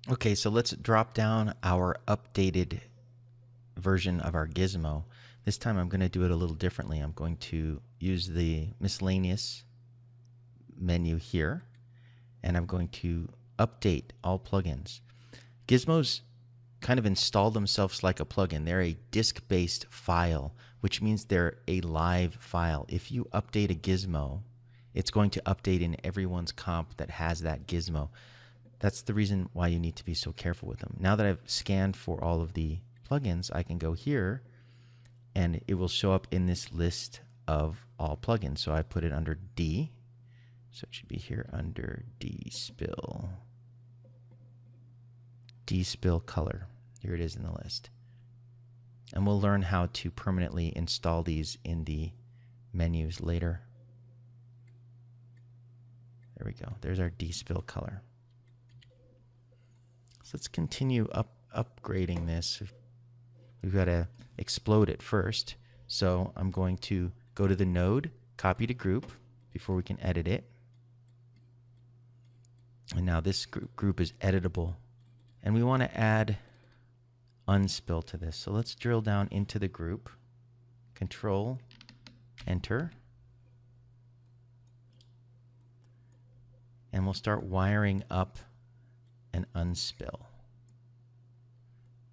Okay, so let's drop down our updated version of our Gizmo. This time I'm going to do it a little differently. I'm going to use the miscellaneous menu here, and I'm going to update all plugins. Gizmos kind of install themselves like a plugin. They're a disk-based file, which means they're a live file. If you update a Gizmo, it's going to update in everyone's comp that has that Gizmo. That's the reason why you need to be so careful with them. Now that I've scanned for all of the plugins, I can go here and it will show up in this list of all plugins. So I put it under D. So it should be here under despill. Despill color. Here it is in the list. And we'll learn how to permanently install these in the menus later. There we go. There's our despill color. So let's continue upgrading this. We've got to explode it first. So I'm going to go to the node, copy to group before we can edit it. And now this group is editable. And we want to add unspill to this. So let's drill down into the group. Control, enter. And we'll start wiring up an unspill.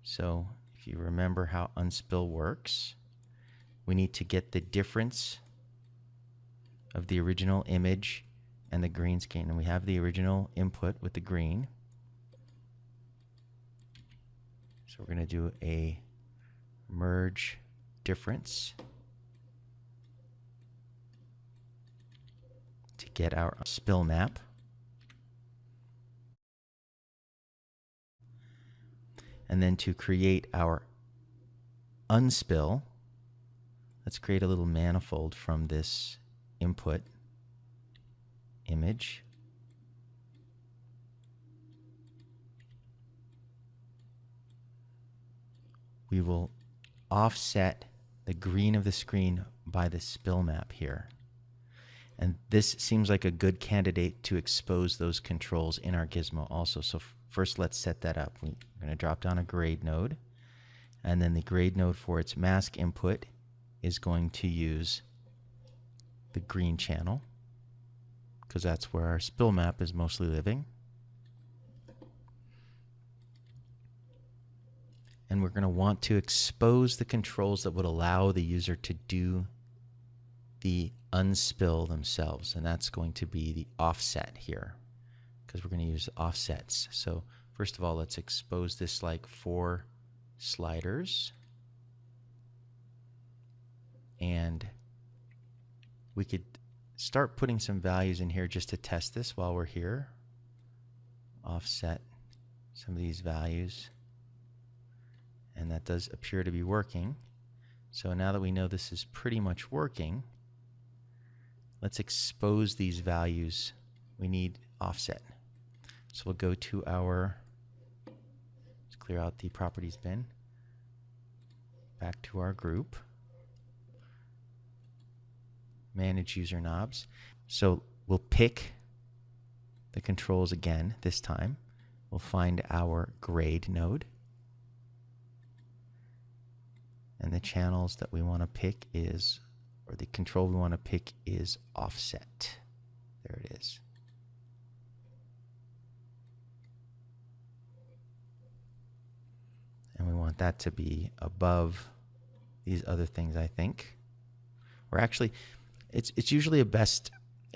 So if you remember how unspill works, we need to get the difference of the original image and the green screen. And we have the original input with the green. So we're going to do a merge difference to get our spill map. And then to create our unspill, let's create a little manifold from this input image. We will offset the green of the screen by the spill map here. And this seems like a good candidate to expose those controls in our Gizmo also. So first let's set that up. We're going to drop down a grade node. And then the grade node for its mask input is going to use the green channel, because that's where our spill map is mostly living. And we're going to want to expose the controls that would allow the user to do the unspill themselves. And that's going to be the offset here, because we're going to use offsets. So first of all, let's expose this like 4 sliders. And we could start putting some values in here just to test this while we're here. Offset some of these values. And that does appear to be working. So now that we know this is pretty much working, let's expose these values. We need offset. So we'll go to our, let's clear out the properties bin, back to our group, manage user knobs. So we'll pick the controls again this time. We'll find our grade node. And the channels that we want to pick is, or the control we want to pick is offset. There it is. And we want that to be above these other things, I think. Or actually, it's usually best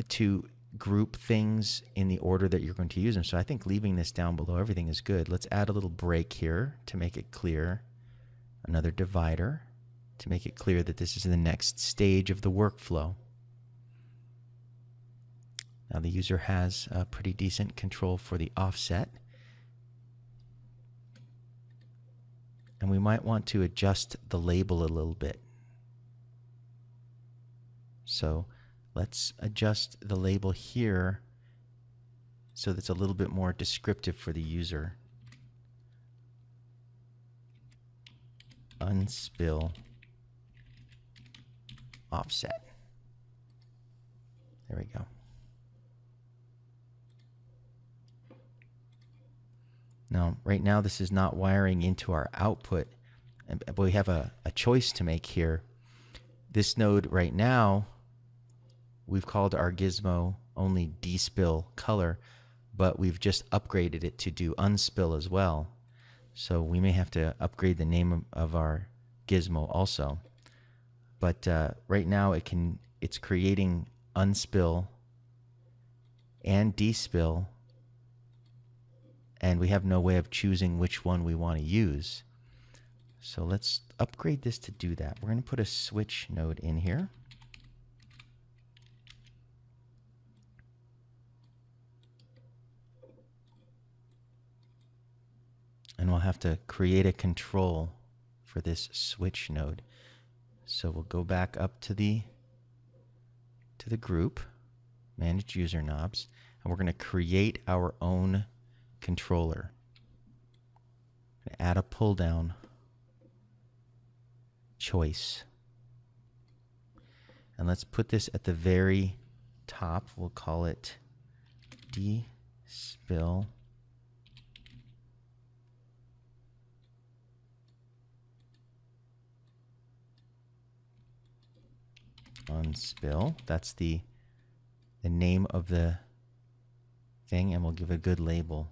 to group things in the order that you're going to use them. So I think leaving this down below everything is good. Let's add a little break here to make it clear. Another divider to make it clear that this is the next stage of the workflow. Now the user has a pretty decent control for the offset. And we might want to adjust the label a little bit. So let's adjust the label here so that's a little bit more descriptive for the user. Unspill offset. There we go. Now, right now, this is not wiring into our output, but we have a choice to make here. This node right now, we've called our Gizmo only despill color, but we've just upgraded it to do unspill as well. So we may have to upgrade the name of our Gizmo also. But right now it's creating unspill and despill, and we have no way of choosing which one we want to use. So let's upgrade this to do that. We're going to put a switch node in here. And we'll have to create a control for this switch node. So we'll go back up to the group, manage user knobs, and we're going to create our own controller. Add a pull down choice. And let's put this at the very top. We'll call it despill unspill. That's the name of the thing, and we'll give a good label.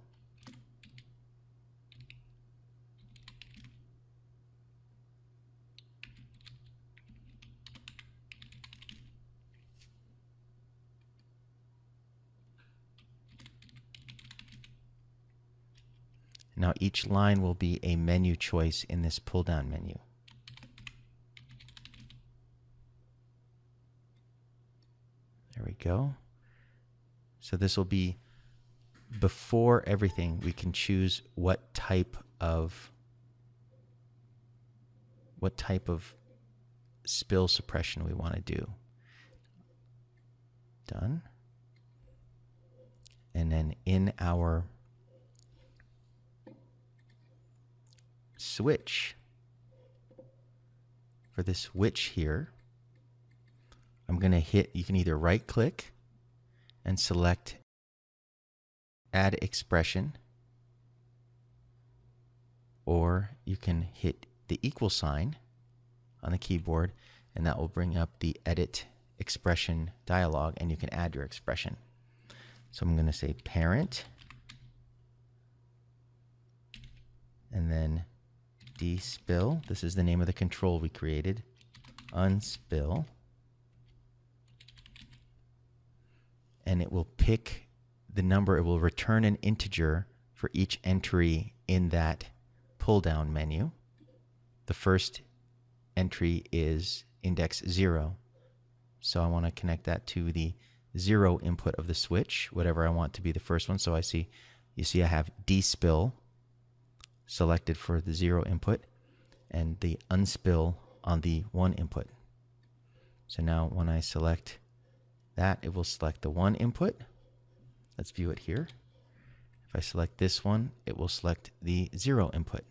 Now each line will be a menu choice in this pull down menu. There we go. So this will be before everything. We can choose what type of spill suppression we want to do. Done. And then in our switch, for this switch here, I'm going to hit, you can either right click and select add expression, or you can hit the equal sign on the keyboard, and that will bring up the edit expression dialog, and you can add your expression. So I'm going to say parent, and then despill. This is the name of the control we created. Unspill. And it will pick the number. It will return an integer for each entry in that pull down menu. The first entry is index 0. So I want to connect that to the 0 input of the switch, whatever I want to be the first one. So you see I have despill selected for the 0 input and the unspill on the 1 input. So now when I select that, it will select the 1 input. Let's view it here. If I select this one, it will select the 0 input.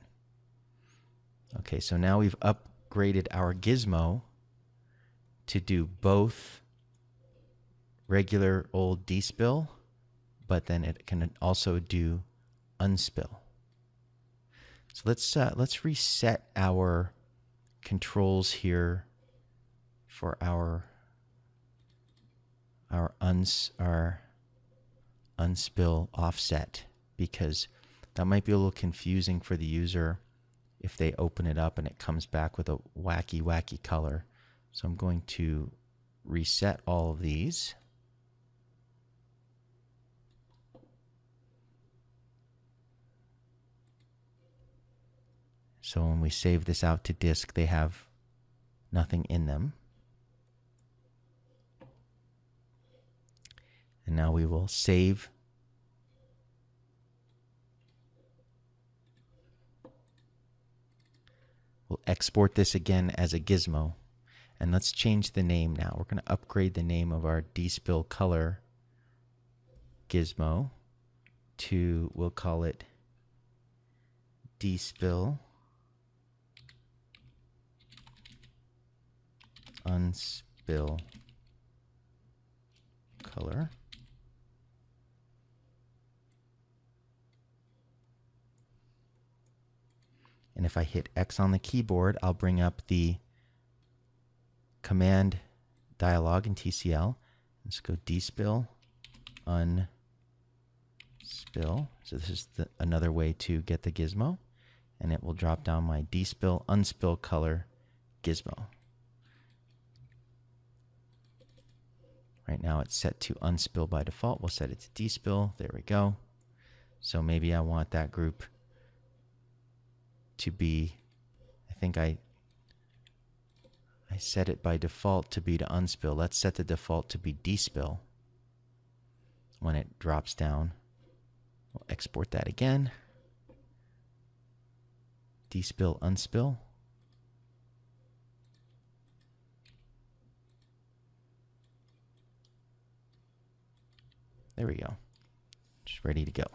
Okay, so now we've upgraded our Gizmo to do both regular old despill, but then it can also do unspill. So let's reset our controls here for our unspill offset, because that might be a little confusing for the user if they open it up and it comes back with a wacky color. So I'm going to reset all of these. So when we save this out to disk, they have nothing in them. And now we will save. We'll export this again as a Gizmo. And let's change the name now. We're going to upgrade the name of our despill color Gizmo to, we'll call it despill unspill color. And if I hit X on the keyboard, I'll bring up the command dialog in TCL. Let's go despill, unspill. So this is another way to get the gizmo. And it will drop down my despill, unspill color gizmo. Right now it's set to unspill by default. We'll set it to despill. There we go. So maybe I want that group to be, I think I set it by default to be to unspill. Let's set the default to be despill when it drops down. We'll export that again. Despill, unspill. There we go. Just ready to go.